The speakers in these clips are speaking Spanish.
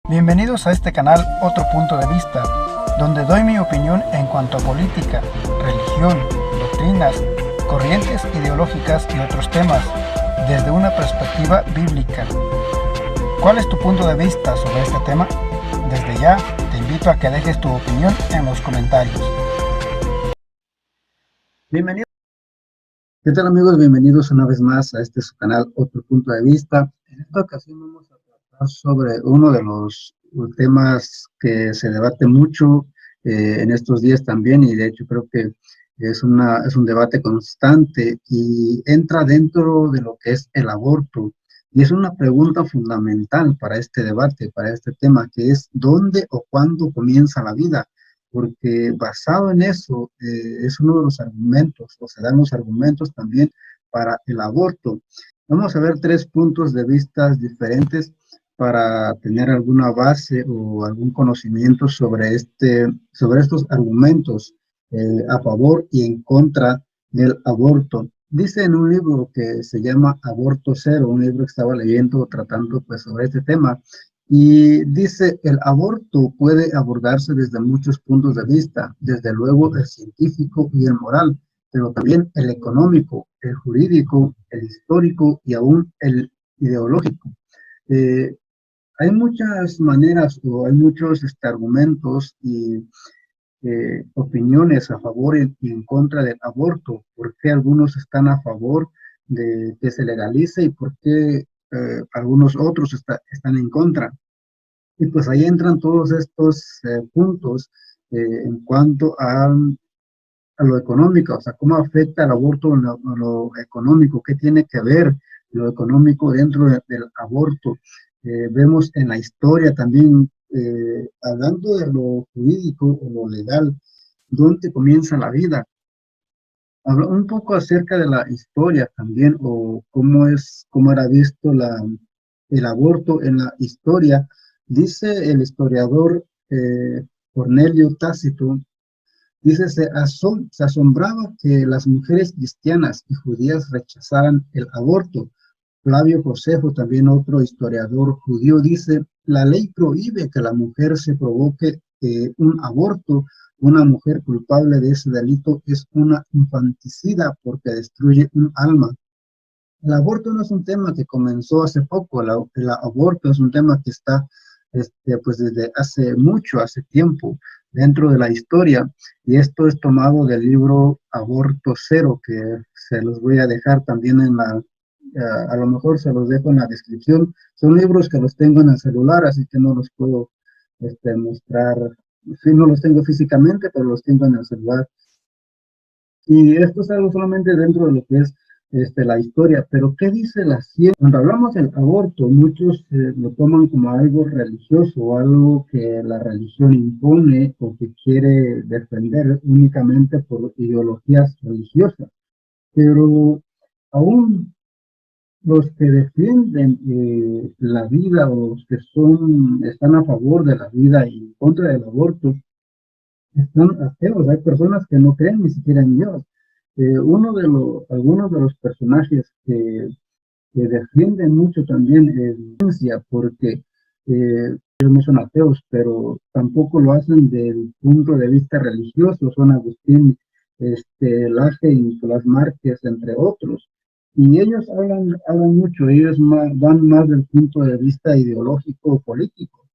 Bienvenidos a este canal Otro Punto de Vista, donde doy mi opinión en cuanto a política, religión, doctrinas, corrientes ideológicas y otros temas, desde una perspectiva bíblica. ¿Cuál es tu punto de vista sobre este tema? Desde ya, te invito a que dejes tu opinión en los comentarios. Bienvenidos. ¿Qué tal, amigos? Bienvenidos una vez más a este su canal Otro Punto de Vista. En esta ocasión vamos a tratar sobre uno de los temas que se debate mucho en estos días también, y de hecho creo que es un debate constante y entra dentro de lo que es el aborto. Y es una pregunta fundamental para este debate, para este tema, que es ¿dónde o cuándo comienza la vida? Porque basado en eso es uno de los argumentos, o se dan los argumentos también para el aborto. Vamos a ver tres puntos de vista diferentes para tener alguna base o algún conocimiento sobre estos argumentos a favor y en contra del aborto. Dice en un libro que se llama Aborto Cero, un libro que estaba leyendo tratando pues sobre este tema, y dice, el aborto puede abordarse desde muchos puntos de vista, desde luego el científico y el moral, pero también el económico, el jurídico, el histórico y aún el ideológico. Eh, Hay muchas maneras o hay muchos argumentos y opiniones a favor y en contra del aborto. ¿Por qué algunos están a favor de que se legalice y por qué algunos otros están en contra? Y pues ahí entran todos estos puntos en cuanto a lo económico, o sea, cómo afecta el aborto a lo económico, qué tiene que ver lo económico dentro del aborto. Vemos en la historia también, hablando de lo jurídico o lo legal, dónde comienza la vida. Habla un poco acerca de la historia también, o cómo era visto el aborto en la historia. Dice el historiador Cornelio Tácito. Dice, se asombraba que las mujeres cristianas y judías rechazaran el aborto. Flavio Josefo, también otro historiador judío, dice, la ley prohíbe que la mujer se provoque un aborto. Una mujer culpable de ese delito es una infanticida porque destruye un alma. El aborto no es un tema que comenzó hace poco, el aborto es un tema que está pues desde hace mucho, hace tiempo, dentro de la historia, y esto es tomado del libro Aborto Cero, que se los voy a dejar también a lo mejor se los dejo en la descripción. Son libros que los tengo en el celular, así que no los puedo mostrar, sí, no los tengo físicamente, pero los tengo en el celular. Y esto es algo solamente dentro de lo que es la historia, pero ¿qué dice la ciencia? Cuando hablamos del aborto, muchos lo toman como algo religioso, o algo que la religión impone o que quiere defender únicamente por ideologías religiosas, pero aún los que defienden la vida, o los que están a favor de la vida y en contra del aborto, están ateos. Hay personas que no creen ni siquiera en Dios. Algunos de los personajes que defienden mucho también ciencia, porque ellos no son ateos, pero tampoco lo hacen del punto de vista religioso. Son Agustín, Laje y Nicolás Márquez, entre otros. Y ellos hablan mucho, ellos van más del punto de vista ideológico o político.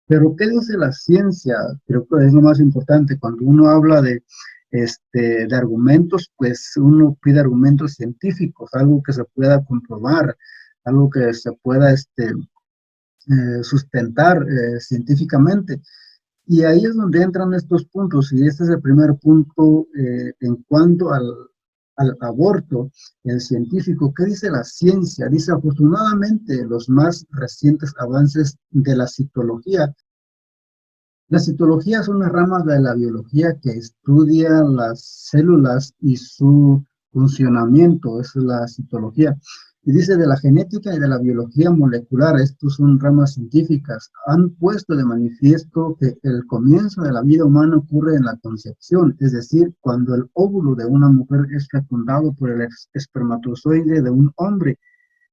Pero ¿qué dice la ciencia? Creo que es lo más importante. Cuando uno habla de argumentos, pues uno pide argumentos científicos, algo que se pueda comprobar, algo que se pueda sustentar científicamente. Y ahí es donde entran estos puntos, y este es el primer punto en cuanto al aborto, el científico. ¿Qué dice la ciencia? Dice, afortunadamente, los más recientes avances de la citología. La citología es una rama de la biología que estudia las células y su funcionamiento. Eso es la citología. Y dice, de la genética y de la biología molecular, estos son ramas científicas, han puesto de manifiesto que el comienzo de la vida humana ocurre en la concepción, es decir, cuando el óvulo de una mujer es fecundado por el espermatozoide de un hombre.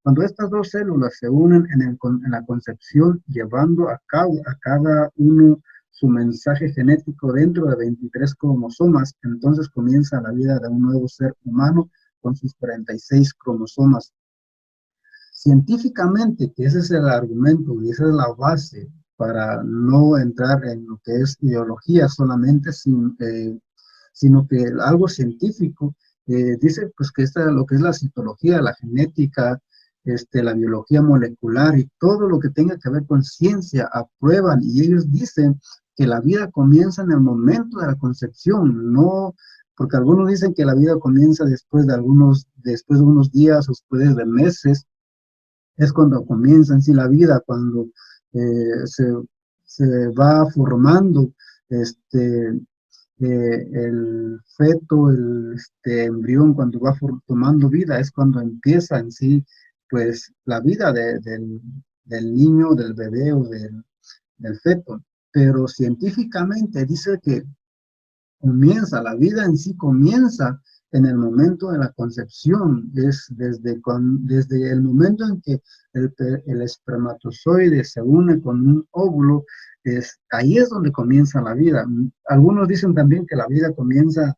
Cuando estas dos células se unen en la concepción, llevando a cabo a cada uno su mensaje genético dentro de 23 cromosomas, entonces comienza la vida de un nuevo ser humano con sus 46 cromosomas. Científicamente, que ese es el argumento y esa es la base para no entrar en lo que es ideología solamente, sino que algo científico dice pues que lo que es la citología, la genética, la biología molecular y todo lo que tenga que ver con ciencia aprueban y ellos dicen que la vida comienza en el momento de la concepción, no porque algunos dicen que la vida comienza después de unos días o después de meses, es cuando comienza en sí la vida, cuando eh, se, se va formando el feto, el embrión, cuando va tomando vida, es cuando empieza en sí, pues, la vida del niño, del bebé o del feto. Pero científicamente dice que la vida en sí comienza en el momento de la concepción, es desde el momento en que el espermatozoide se une con un óvulo, ahí es donde comienza la vida. Algunos dicen también que la vida comienza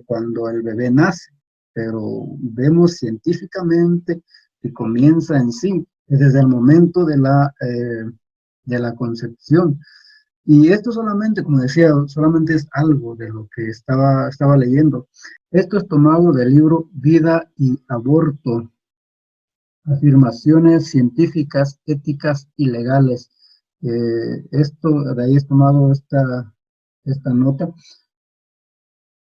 cuando el bebé nace, pero vemos científicamente que comienza en sí desde el momento de la concepción. Y esto solamente, como decía, solamente es algo de lo que estaba leyendo. Esto es tomado del libro Vida y Aborto, afirmaciones científicas, éticas y legales. De ahí es tomado esta nota.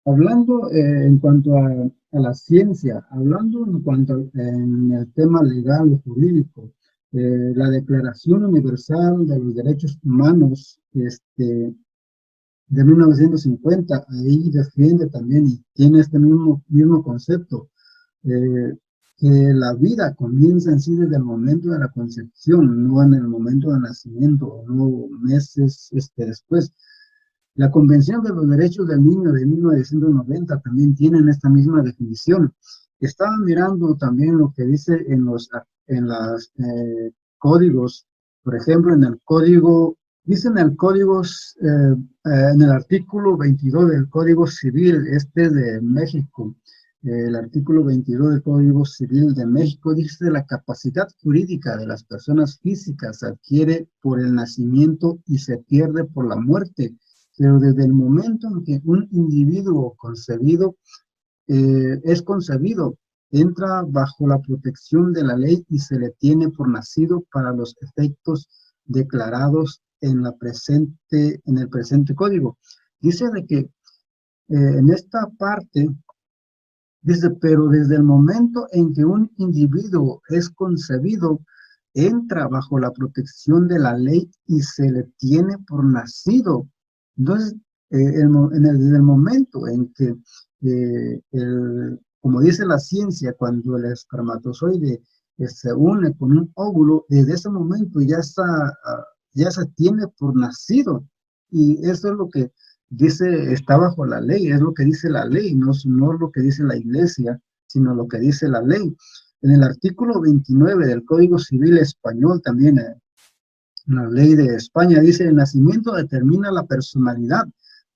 Hablando en cuanto a la ciencia, hablando en el tema legal o jurídico, la Declaración Universal de los Derechos Humanos, de 1950, ahí defiende también y tiene este mismo concepto, eh, que la vida comienza en sí desde el momento de la concepción, no en el momento de nacimiento, o no meses después. La Convención de los Derechos del Niño de 1990 también tienen esta misma definición. Estaba mirando también lo que dice en los códigos, por ejemplo, en el código, dice en el artículo 22 del Código Civil, de México, el artículo 22 del Código Civil de México dice: la capacidad jurídica de las personas físicas se adquiere por el nacimiento y se pierde por la muerte, pero desde el momento en que un individuo es concebido, entra bajo la protección de la ley y se le tiene por nacido para los efectos declarados en el presente código. Dice de que en esta parte, dice, pero desde el momento en que un individuo es concebido, entra bajo la protección de la ley y se le tiene por nacido. Entonces, desde el momento en que, como dice la ciencia, cuando el espermatozoide se une con un óvulo, desde ese momento ya se tiene por nacido. Y eso es lo que dice, está bajo la ley, es lo que dice la ley, no lo que dice la iglesia, sino lo que dice la ley. En el artículo 29 del Código Civil Español también, la ley de España dice: el nacimiento determina la personalidad,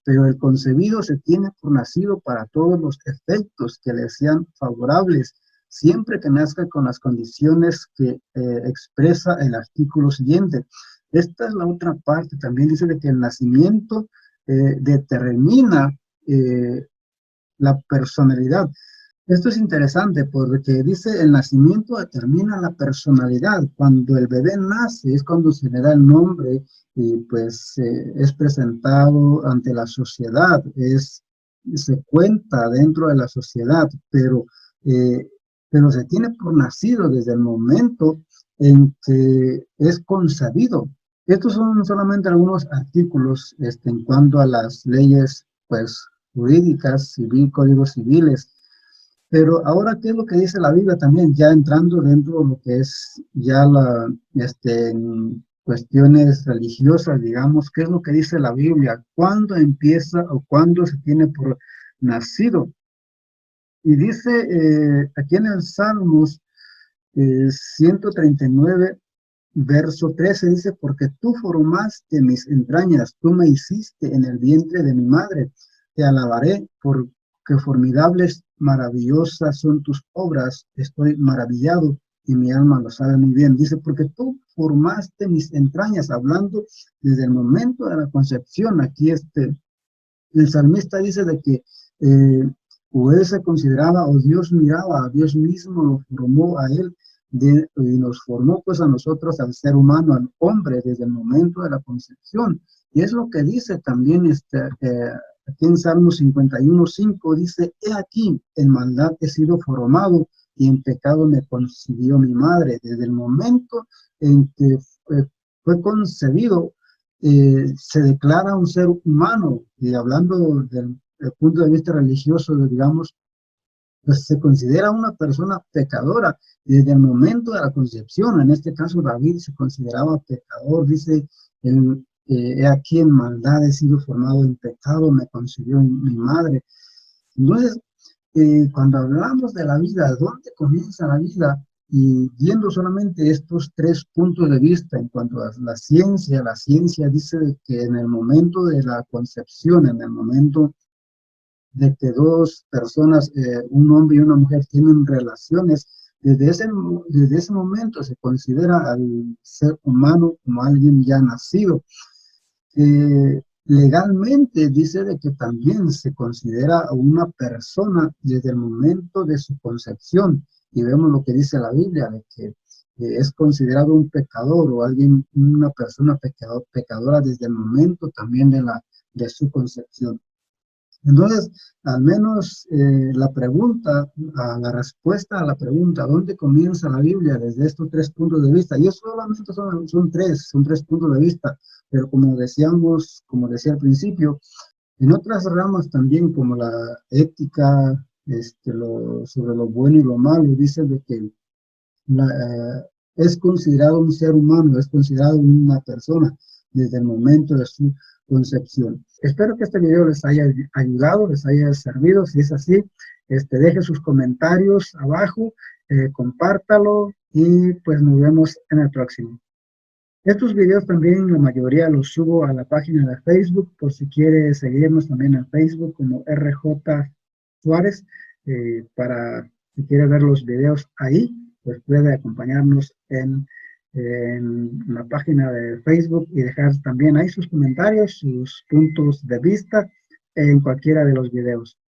pero el concebido se tiene por nacido para todos los efectos que le sean favorables, siempre que nazca con las condiciones que expresa el artículo siguiente. Esta es la otra parte, también dice de que el nacimiento determina la personalidad. Esto es interesante porque dice: el nacimiento determina la personalidad. Cuando el bebé nace es cuando se le da el nombre y pues es presentado ante la sociedad, se cuenta dentro de la sociedad, eh, pero se tiene por nacido desde el momento en que es concebido. Estos son solamente algunos artículos en cuanto a las leyes pues jurídicas, códigos civiles. Pero ahora, ¿qué es lo que dice la Biblia también? Ya entrando dentro de lo que es ya en cuestiones religiosas, digamos, ¿qué es lo que dice la Biblia? ¿Cuándo empieza o cuándo se tiene por nacido? Y dice aquí en el Salmos 139, verso 13 dice, porque tú formaste mis entrañas, tú me hiciste en el vientre de mi madre, te alabaré porque formidables, maravillosas son tus obras, estoy maravillado y mi alma lo sabe muy bien. Dice, porque tú formaste mis entrañas, hablando desde el momento de la concepción. Aquí el salmista dice de que o él se consideraba, o Dios miraba, a Dios mismo lo formó a él, y nos formó pues a nosotros, al ser humano, al hombre, desde el momento de la concepción. Y es lo que dice también aquí en Salmo 51:5, dice, he aquí, en maldad he sido formado, y en pecado me concibió mi madre. Desde el momento en que fue concebido, se declara un ser humano, y hablando del punto de vista religioso, digamos, pues se considera una persona pecadora desde el momento de la concepción. En este caso, David se consideraba pecador, dice, he aquí en maldad he sido formado, en pecado me concibió mi madre. Entonces, cuando hablamos de la vida, ¿dónde comienza la vida? Y viendo solamente estos tres puntos de vista en cuanto a la ciencia dice que en el momento de la concepción, en el momento de que dos personas, un hombre y una mujer, tienen relaciones, desde ese momento se considera al ser humano como alguien ya nacido. Legalmente dice de que también se considera a una persona desde el momento de su concepción, y vemos lo que dice la Biblia, de que es considerado un pecador o alguien, una persona pecadora desde el momento también de su concepción. Entonces, al menos la respuesta a la pregunta, ¿dónde comienza la Biblia desde estos tres puntos de vista? Y eso solamente son tres puntos de vista, pero como decíamos, como decía al principio, en otras ramas también, como la ética, sobre lo bueno y lo malo, dice de que es considerado un ser humano, es considerado una persona desde el momento de su concepción. Espero que este video les haya ayudado, les haya servido. Si es así, deje sus comentarios abajo, compártalo y pues nos vemos en el próximo. Estos videos también la mayoría los subo a la página de Facebook, por si quiere seguirnos también en Facebook como RJ Suárez, para si quiere ver los videos ahí, pues puede acompañarnos en la página de Facebook y dejar también ahí sus comentarios, sus puntos de vista en cualquiera de los videos.